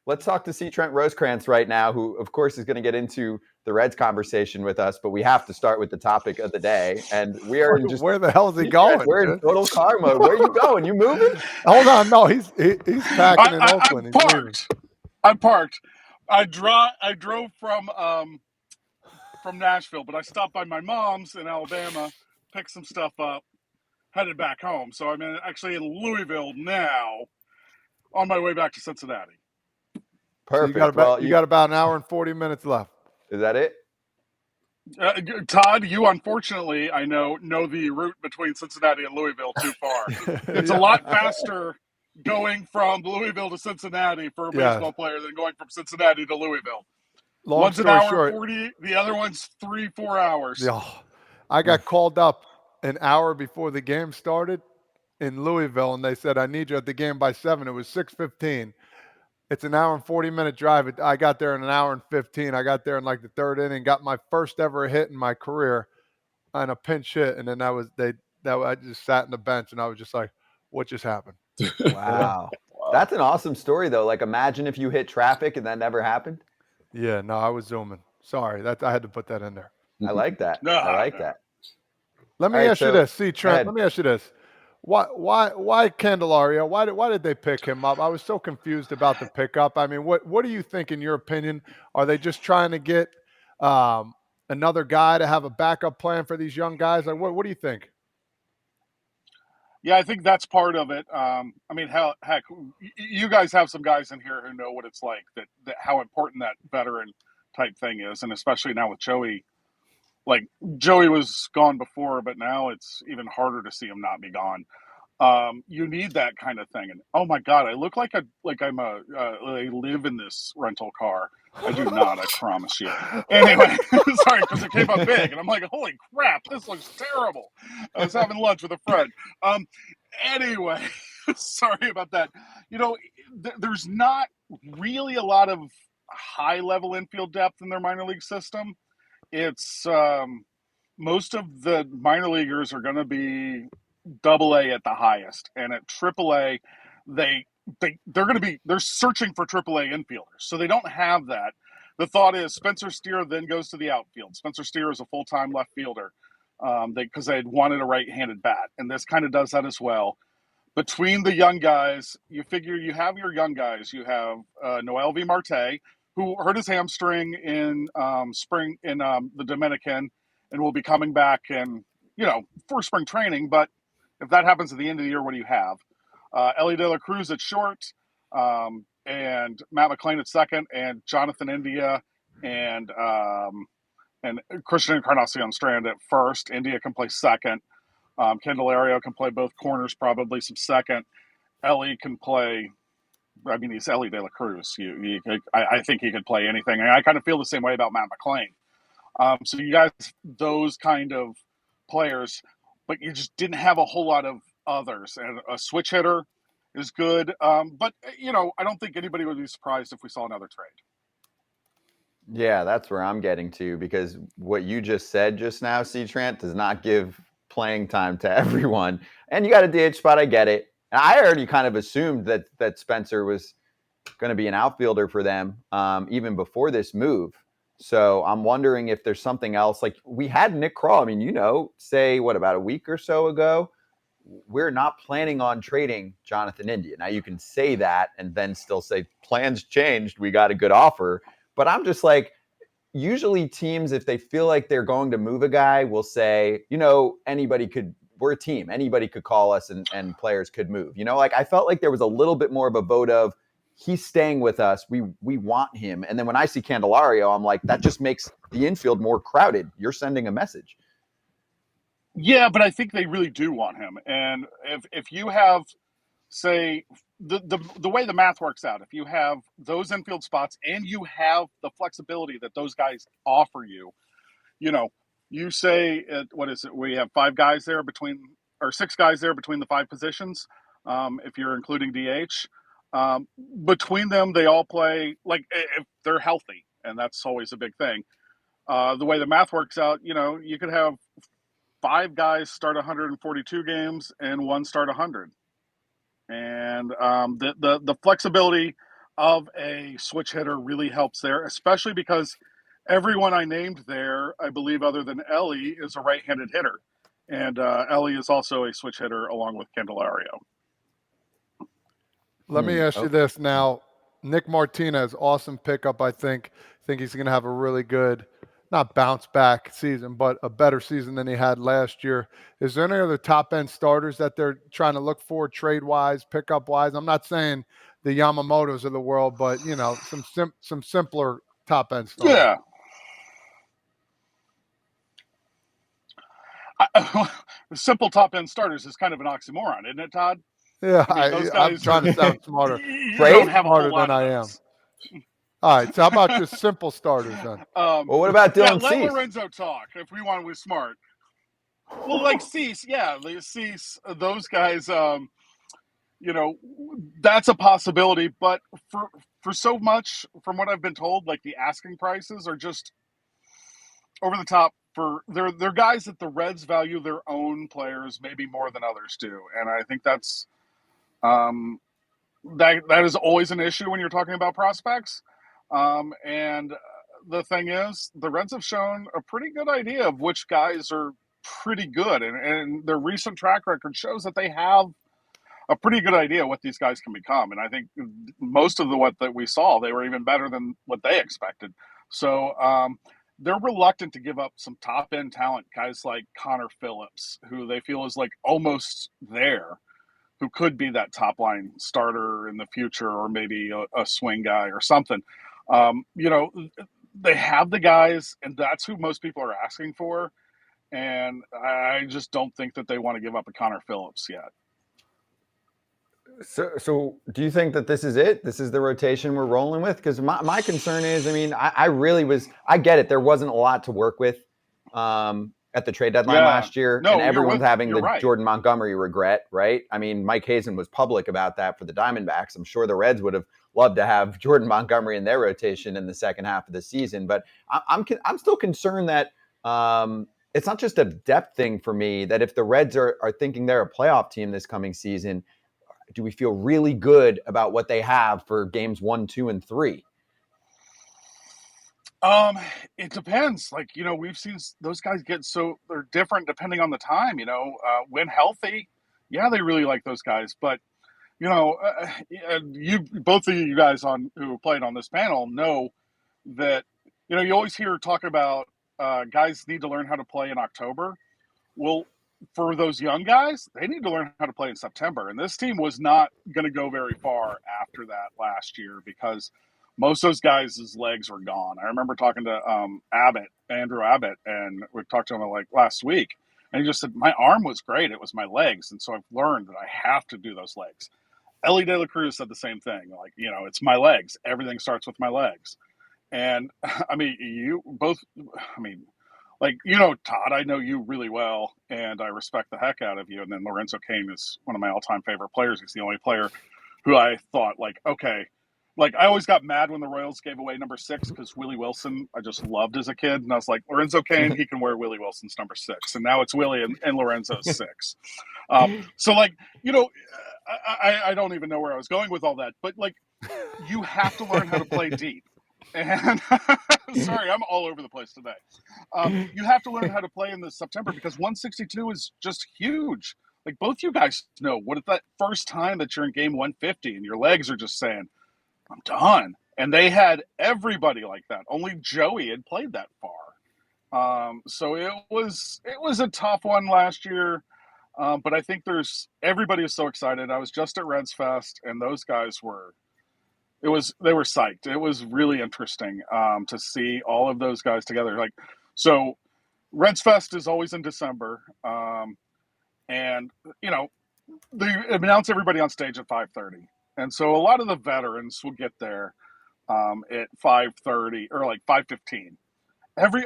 let's talk to see Trent Rosecrans right now, who, of course, is going to get into the Reds conversation with us, but we have to start with the topic of the day. And we are in just where the hell is he going? We're in total car mode. Where are you going? You moving? Hold on, no, he's packing in Oakland. I'm parked. I'm parked. I drove from Nashville, but I stopped by my mom's in Alabama, picked some stuff up, headed back home. So I'm actually in Louisville now, on my way back to Cincinnati. Perfect. So you got about an hour and 40 minutes left. Is that it? Todd, you unfortunately, I know the route between Cincinnati and Louisville too far. It's a lot faster going from Louisville to Cincinnati for a baseball player than going from Cincinnati to Louisville. One's an hour 40, the other one's 3-4 hours. Yeah, I got called up an hour before the game started in Louisville, and they said, I need you at the game by 7. It was 6:15. It's an hour and 40-minute drive. I got there in an hour and 15. I got there in like the third inning, got my first ever hit in my career on a pinch hit, and then I just sat in the bench, and I was just like, what just happened? Wow. That's an awesome story, though. Like, imagine if you hit traffic and that never happened. Yeah, no, I was zooming. Sorry, I had to put that in there. I like that. I like that. Let me ask you this. See, Trent, let me ask you this. Why Candelario? Why did they pick him up? I was so confused about the pickup. I mean, what do you think, in your opinion? Are they just trying to get another guy to have a backup plan for these young guys? Like, what do you think? Yeah, I think that's part of it. I mean, heck, you guys have some guys in here who know what it's like, that how important that veteran type thing is, and especially now with Joey. Like, Joey was gone before, but now it's even harder to see him not be gone. You need that kind of thing. And oh my God, I look like I live in this rental car. I do not, I promise you. Anyway, sorry, because it came up big, and I'm like, holy crap, this looks terrible. I was having lunch with a friend. Anyway, sorry about that. There's not really a lot of high-level infield depth in their minor league system. It's most of the minor leaguers are going to be Double-A at the highest, and at Triple-A, they're searching for Triple-A infielders, so they don't have that. The thought is Spencer Steer then goes to the outfield. Spencer Steer is a full-time left fielder because they had wanted a right-handed bat, and this kind of does that as well. Between the young guys, you figure you have your young guys. You have Noel V. Marte, who hurt his hamstring in spring in the Dominican, and will be coming back for spring training. But if that happens at the end of the year, what do you have? Ellie De La Cruz at short, and Matt McClain at second, and Jonathan India and Christian Encarnacion Strand at first. India can play second. Candelario can play both corners, probably some second. Ellie can play. I mean, he's Ellie De La Cruz. I think he could play anything. And I kind of feel the same way about Matt McClain. So you guys, those kind of players, but you just didn't have a whole lot of others. And a switch hitter is good. But, I don't think anybody would be surprised if we saw another trade. Yeah, that's where I'm getting to, because what you just said just now, Trent, does not give playing time to everyone. And you got a DH spot, I get it. And I already kind of assumed that Spencer was going to be an outfielder for them even before this move. So I'm wondering if there's something else. Like, we had Nick Krall. I mean, about a week or so ago, we're not planning on trading Jonathan India. Now, you can say that and then still say plans changed. We got a good offer. But I'm just like, usually teams, if they feel like they're going to move a guy, will say, we're a team. Anybody could call us and players could move. I felt like there was a little bit more of a vote of, he's staying with us. We want him. And then when I see Candelario, I'm like, that just makes the infield more crowded. You're sending a message. Yeah, but I think they really do want him. And if you have, say, the way the math works out, if you have those infield spots and you have the flexibility that those guys offer you, you say, what is it? We have 6 guys there between the 5 positions. If you're including DH, between them, they all play like if they're healthy, and that's always a big thing. The way the math works out, you could have 5 guys start 142 games and 1 start 100. And the flexibility of a switch hitter really helps there, especially because everyone I named there, I believe, other than Ellie, is a right-handed hitter, and Ellie is also a switch hitter along with Candelario. Let me ask you this now. Nick Martinez, awesome pickup, I think. Think he's going to have a really good, not bounce back season, but a better season than he had last year. Is there any other top end starters that they're trying to look for trade wise, pickup wise? I'm not saying the Yamamotos of the world, but you know, some simpler top end starters. Yeah. Simple top end starters is kind of an oxymoron, isn't it, Todd? Yeah, I mean, those I'm guys trying to sound smarter. you don't have a Smarter whole lot than I of am. those. All right, so how about just simple starters then? Well, what about Dylan let Cease? Lorenzo talk if we want to be smart. Well, like Cease, Cease, those guys, you know, that's a possibility. But for so much, from what I've been told, like the asking prices are just over the top. They're guys that the Reds value their own players maybe more than others do, and I think that's that is always an issue when you're talking about prospects. And the thing is, the Reds have shown a pretty good idea of which guys are pretty good, and their recent track record shows that they have a pretty good idea what these guys can become. And I think most of what that we saw, they were even better than what they expected. So they're reluctant to give up some top end talent, guys like Connor Phillips, who they feel is like almost there, who could be that top line starter in the future, or maybe a swing guy or something. You know, they have the guys, and that's who most people are asking for. And I just don't think that they want to give up a Connor Phillips yet. So do you think that this is it? This is the rotation we're rolling with? Because my concern is, I mean, I really was, I get it. There wasn't a lot to work with at the trade deadline last year. No, and everyone's having the right. Jordan Montgomery regret, right? I mean, Mike Hazen was public about that for the Diamondbacks. I'm sure the Reds would have loved to have Jordan Montgomery in their rotation in the second half of the season. But I'm still concerned that it's not just a depth thing for me, that if the Reds are thinking they're a playoff team this coming season, do we feel really good about what they have for games 1, 2, and 3? It depends. Like, you know, we've seen those guys they're different depending on the time, you know, when healthy. Yeah, they really like those guys, but you know, both of you guys who played on this panel know that, you know, you always hear talk about guys need to learn how to play in October. Well, for those young guys, they need to learn how to play in September. And this team was not going to go very far after that last year because most of those guys' legs were gone. I remember talking to Andrew Abbott, and we talked to him like last week. And he just said, my arm was great. It was my legs. And so I've learned that I have to do those legs. Ellie De La Cruz said the same thing. Like, you know, it's my legs. Everything starts with my legs. And I mean, like, you know, Todd, I know you really well, and I respect the heck out of you. And then Lorenzo Cain is one of my all-time favorite players. He's the only player who I thought, like, okay. Like, I always got mad when the Royals gave away number 6 because Willie Wilson I just loved as a kid. And I was like, Lorenzo Cain, he can wear Willie Wilson's number 6. And now it's Willie and Lorenzo's 6. So, like, you know, I don't even know where I was going with all that. But, like, you have to learn how to play deep. And sorry, I'm all over the place today. You have to learn how to play in the September because 162 is just huge. Like, both you guys know, what if that first time that you're in game 150 and your legs are just saying, I'm done. And they had everybody like that. Only Joey had played that far. So it was a tough one last year. But I think everybody is so excited. I was just at Reds Fest, and those guys they were psyched. It was really interesting to see all of those guys together. Like, so Reds Fest is always in December. And, you know, they announce everybody on stage at 5:30. And so a lot of the veterans will get there at 5:30 or like 5:15.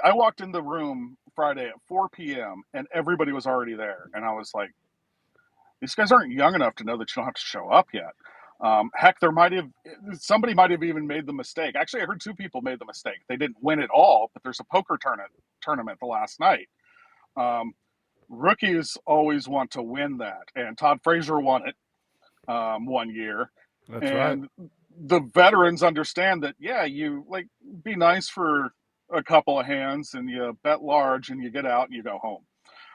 I walked in the room Friday at 4 p.m. and everybody was already there. And I was like, these guys aren't young enough to know that you don't have to show up yet. Heck, somebody might have even made the mistake. Actually, I heard 2 people made the mistake. They didn't win it all, but there's a poker tournament the last night. Rookies always want to win that. And Todd Frazier won it 1 year. That's right. the veterans understand that, yeah, you like be nice for a couple of hands and you bet large and you get out and you go home.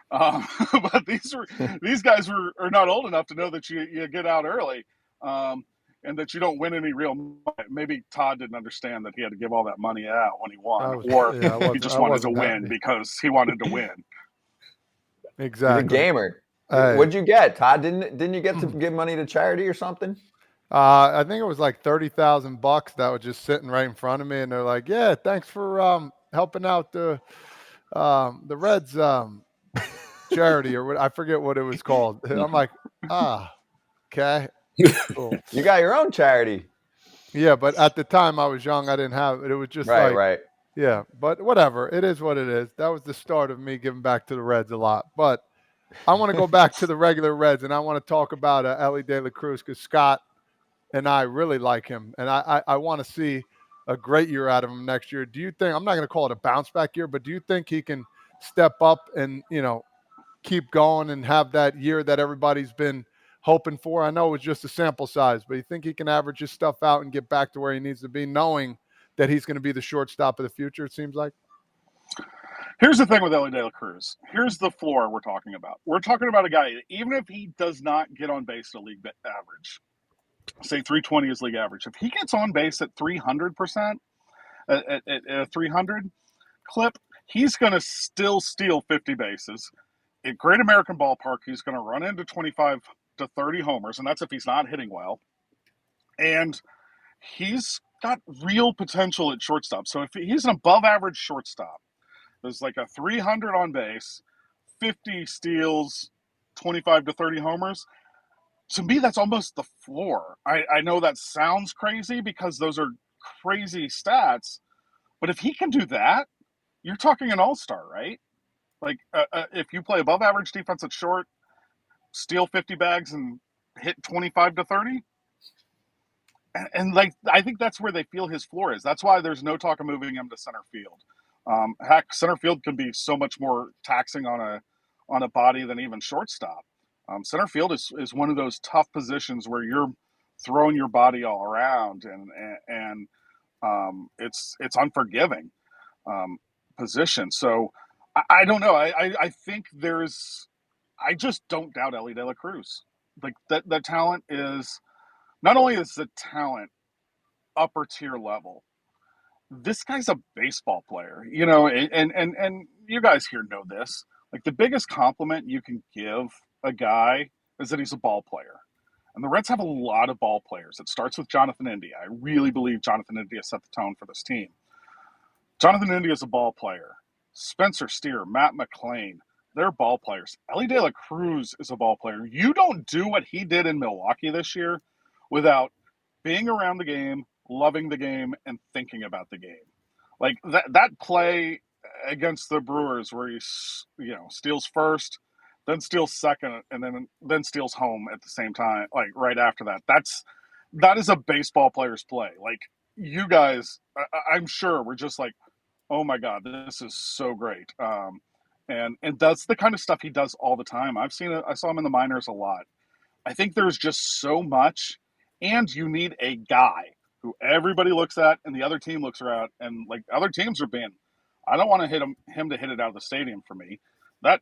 But these guys are not old enough to know that you get out early, and that you don't win any real money. Maybe Todd didn't understand that he had to give all that money out when he won, or he just wanted to win because he wanted to win. Exactly. He's a gamer. Hey. What'd you get, Todd? Didn't you get to give money to charity or something? I think it was like $30,000 that was just sitting right in front of me, and they're like, "Yeah, thanks for helping out the Reds charity or what, I forget what it was called." I'm like, okay, cool. You got your own charity. Yeah, but at the time I was young, I didn't have it. It was just Right. yeah, but whatever. It is what it is. That was the start of me giving back to the Reds a lot. But I want to go back to the regular Reds, and I want to talk about Ellie De La Cruz, because Scott and I really like him, and I want to see a great year out of him next year. Do you think, I'm not going to call it a bounce back year, but do you think he can step up and, keep going and have that year that everybody's been hoping for? I know it was just a sample size, but you think he can average his stuff out and get back to where he needs to be, knowing that he's going to be the shortstop of the future, it seems like? Here's the thing with Ellie De La Cruz. Here's the floor we're talking about. We're talking about a guy, even if he does not get on base at league average, say 320 is league average, if he gets on base at 300%, at a 300 clip, he's going to still steal 50 bases. At Great American Ballpark, he's going to run into 25 to 30 homers, and that's if he's not hitting well. And he's got real potential at shortstop. So if he's an above average shortstop, there's like a 300 on base, 50 steals, 25 to 30 homers. To me, that's almost the floor. I know that sounds crazy because those are crazy stats, but if he can do that, you're talking an all-star, right? Like if you play above average defense at short, steal 50 bags and hit 25 to 30, and like I think that's where they feel his floor is. That's why there's no talk of moving him to center field. Heck, center field can be so much more taxing on a body than even shortstop. Center field is one of those tough positions where you're throwing your body all around, and it's unforgiving position. So I don't know. I think I just don't doubt Ellie De La Cruz. Like that talent is, not only is the talent upper tier level, this guy's a baseball player, and you guys here know this. Like the biggest compliment you can give a guy is that he's a ball player. And the Reds have a lot of ball players. It starts with Jonathan India. I really believe Jonathan India set the tone for this team. Jonathan India is a ball player. Spencer Steer, Matt McClain, they're ball players. Ellie De La Cruz is a ball player. You don't do what he did in Milwaukee this year without being around the game, loving the game, and thinking about the game. Like that play against the Brewers where he steals first, then steals second, and then steals home at the same time, like right after that. That is a baseball player's play. Like you guys, I'm sure we're just like, oh my God, this is so great. And that's the kind of stuff he does all the time. I saw him in the minors a lot. I think there's just so much, and you need a guy who everybody looks at and the other team looks at, and like other teams are being, I don't want to hit him to hit it out of the stadium for me. That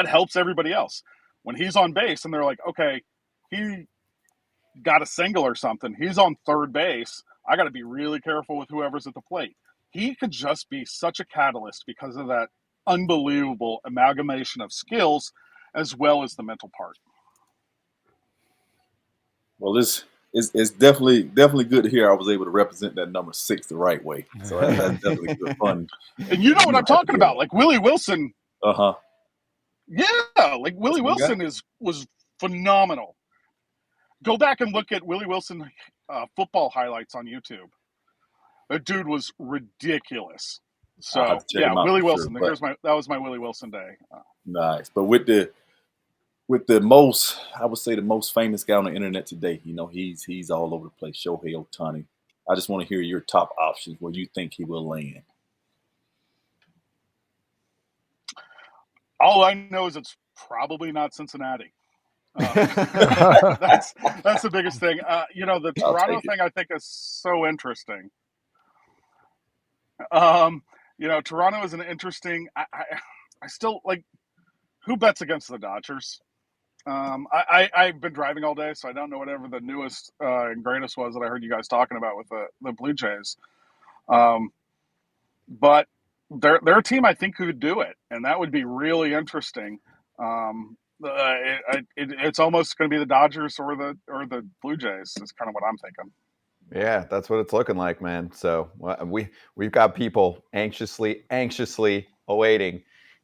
helps everybody else. When he's on base and they're like, okay, he got a single or something, he's on third base, I got to be really careful with whoever's at the plate. He could just be such a catalyst because of that unbelievable amalgamation of skills as well as the mental part. Well, it's definitely good to hear I was able to represent that number 6 the right way. So that's definitely good fun. And you know what I'm talking about, like Willie Wilson. Yeah, like Willie Wilson was phenomenal. Go back and look at Willie Wilson football highlights on YouTube. That dude was ridiculous. So yeah, Willie Wilson. Sure, that was my Willie Wilson day. Nice, but with the most, I would say the most famous guy on the internet today, he's all over the place. Shohei Ohtani. I just want to hear your top options where you think he will land. All I know is it's probably not Cincinnati. That's the biggest thing. The I'll Toronto take it. thing I think is so interesting. Toronto is an interesting. I still like. Who bets against the Dodgers? I've been driving all day, so I don't know whatever the newest and greatest was that I heard you guys talking about with the Blue Jays. But they're a team I think who could do it, and that would be really interesting. It's almost going to be the Dodgers or the Blue Jays. Is kind of what I'm thinking. Yeah, that's what it's looking like, man. So we've got people anxiously awaiting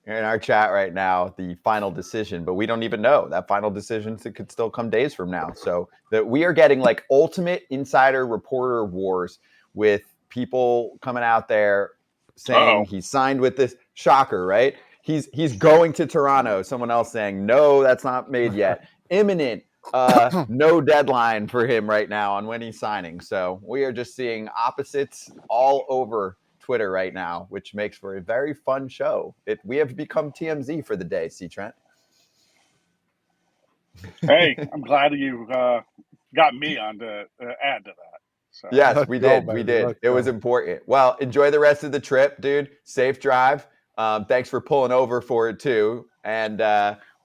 in our chat right now the final decision, but we don't even know that final decision could still come days from now. So that we are getting like ultimate insider reporter wars with people coming out there saying he signed with this shocker, right? He's going to Toronto. Someone else saying no, that's not made yet. Imminent. No deadline for him right now on when he's signing. So we are just seeing opposites all over Twitter right now, which makes for a very fun show. We have become TMZ for the day, C. Trent. Hey, I'm glad you got me on to add to that. So. Yes, we did. We did. It was important. Well, enjoy the rest of the trip, dude. Safe drive. Thanks for pulling over for it too. And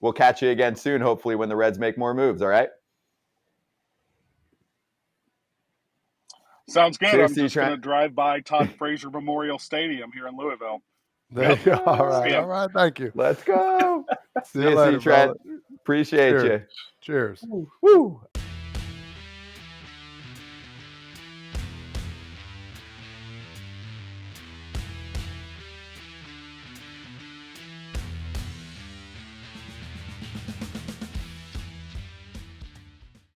we'll catch you again soon, hopefully, when the Reds make more moves. All right. Sounds good. Cheers, I'm just going to drive by Todd Frazier Memorial Stadium here in Louisville. There you go. All right. Thank you. Let's go. See you later, Trent. brother. Appreciate you. Cheers. Woo.